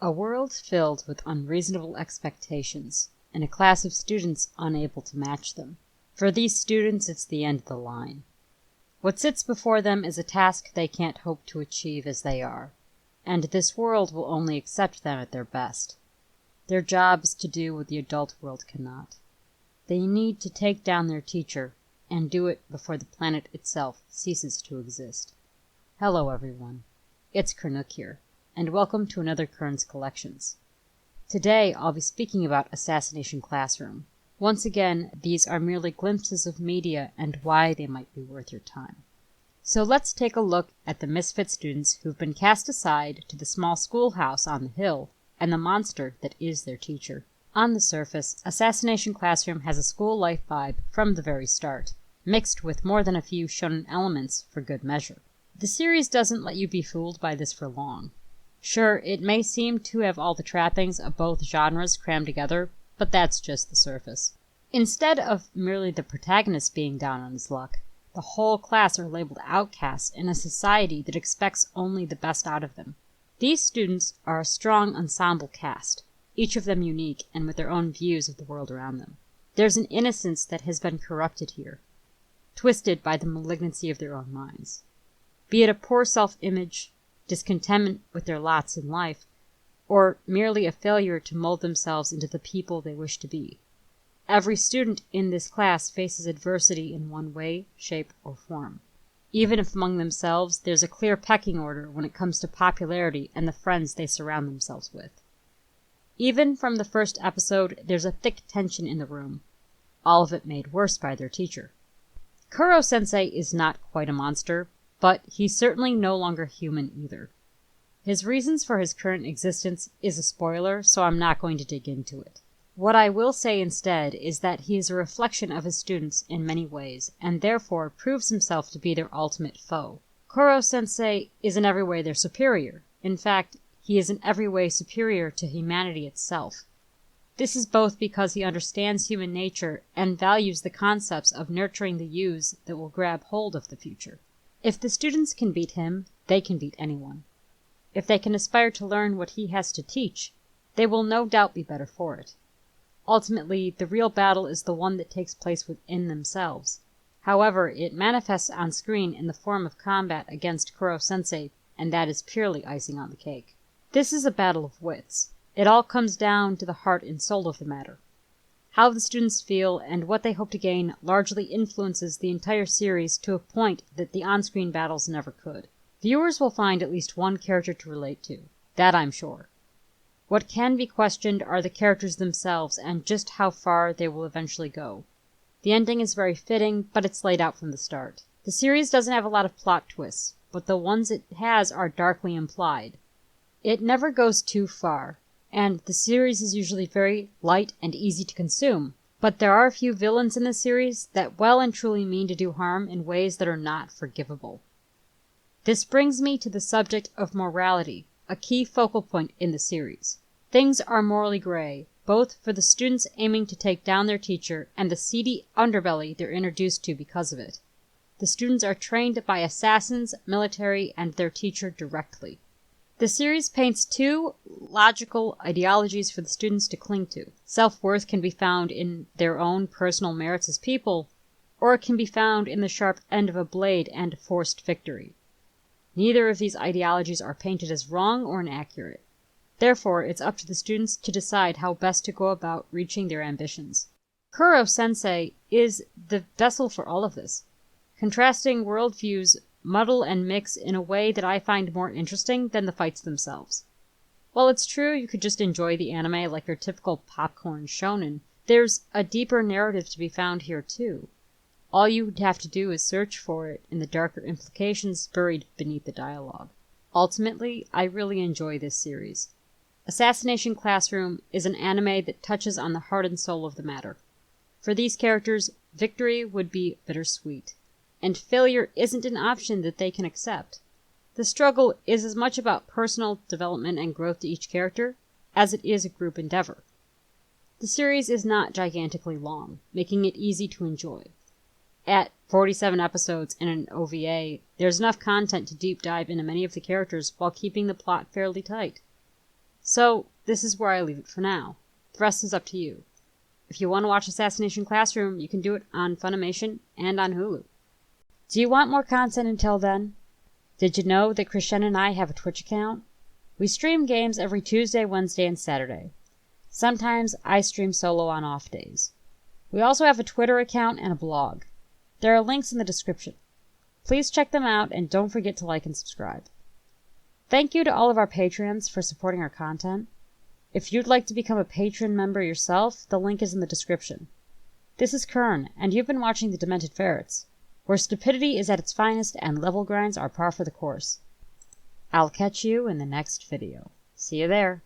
A world filled with unreasonable expectations, and a class of students unable to match them. For these students, it's the end of the line. What sits before them is a task they can't hope to achieve as they are, and this world will only accept them at their best. Their job is to do what the adult world cannot. They need to take down their teacher, and do it before the planet itself ceases to exist. Hello everyone, it's Kern here, and welcome to another Kern's Collections. Today I'll be speaking about Assassination Classroom. Once again, these are merely glimpses of media and why they might be worth your time. So let's take a look at the misfit students who've been cast aside to the small schoolhouse on the hill and the monster that is their teacher. On the surface, Assassination Classroom has a school life vibe from the very start, mixed with more than a few shonen elements for good measure. The series doesn't let you be fooled by this for long. Sure, it may seem to have all the trappings of both genres crammed together, but that's just the surface. Instead of merely the protagonist being down on his luck, the whole class are labeled outcasts in a society that expects only the best out of them. These students are a strong ensemble cast, each of them unique and with their own views of the world around them. There's an innocence that has been corrupted here, twisted by the malignancy of their own minds. Be it a poor self-image, discontentment with their lots in life, or merely a failure to mold themselves into the people they wish to be. Every student in this class faces adversity in one way, shape, or form. Even if among themselves there's a clear pecking order when it comes to popularity and the friends they surround themselves with. Even from the first episode, there's a thick tension in the room, all of it made worse by their teacher. Kuro-sensei is not quite a monster, but he's certainly no longer human either. His reasons for his current existence is a spoiler, so I'm not going to dig into it. What I will say instead is that he is a reflection of his students in many ways, and therefore proves himself to be their ultimate foe. Kuro-sensei is in every way their superior. In fact, he is in every way superior to humanity itself. This is both because he understands human nature and values the concepts of nurturing the youths that will grab hold of the future. If the students can beat him, they can beat anyone. If they can aspire to learn what he has to teach, they will no doubt be better for it. Ultimately, the real battle is the one that takes place within themselves. However, it manifests on screen in the form of combat against Kuro-sensei, and that is purely icing on the cake. This is a battle of wits. It all comes down to the heart and soul of the matter. How the students feel and what they hope to gain largely influences the entire series to a point that the on-screen battles never could. Viewers will find at least one character to relate to, that I'm sure. What can be questioned are the characters themselves and just how far they will eventually go. The ending is very fitting, but it's laid out from the start. The series doesn't have a lot of plot twists, but the ones it has are darkly implied. It never goes too far, and the series is usually very light and easy to consume, but there are a few villains in the series that well and truly mean to do harm in ways that are not forgivable. This brings me to the subject of morality, a key focal point in the series. Things are morally gray, both for the students aiming to take down their teacher and the seedy underbelly they're introduced to because of it. The students are trained by assassins, military, and their teacher directly. The series paints two logical ideologies for the students to cling to. Self-worth can be found in their own personal merits as people, or it can be found in the sharp end of a blade and forced victory. Neither of these ideologies are painted as wrong or inaccurate. Therefore, it's up to the students to decide how best to go about reaching their ambitions. Kuro-sensei is the vessel for all of this. Contrasting worldviews muddle and mix in a way that I find more interesting than the fights themselves. While it's true you could just enjoy the anime like your typical popcorn shonen, there's a deeper narrative to be found here too. All you'd have to do is search for it in the darker implications buried beneath the dialogue. Ultimately, I really enjoy this series. Assassination Classroom is an anime that touches on the heart and soul of the matter. For these characters, victory would be bittersweet, and failure isn't an option that they can accept. The struggle is as much about personal development and growth to each character as it is a group endeavor. The series is not gigantically long, making it easy to enjoy. At 47 episodes and an OVA, there's enough content to deep dive into many of the characters while keeping the plot fairly tight. So, this is where I leave it for now. The rest is up to you. If you want to watch Assassination Classroom, you can do it on Funimation and on Hulu. Do you want more content until then? Did you know that Christian and I have a Twitch account? We stream games every Tuesday, Wednesday, and Saturday. Sometimes I stream solo on off days. We also have a Twitter account and a blog. There are links in the description. Please check them out and don't forget to like and subscribe. Thank you to all of our patrons for supporting our content. If you'd like to become a patron member yourself, the link is in the description. This is Kern, and you've been watching The Demented Ferrets, where stupidity is at its finest and level grinds are par for the course. I'll catch you in the next video. See you there.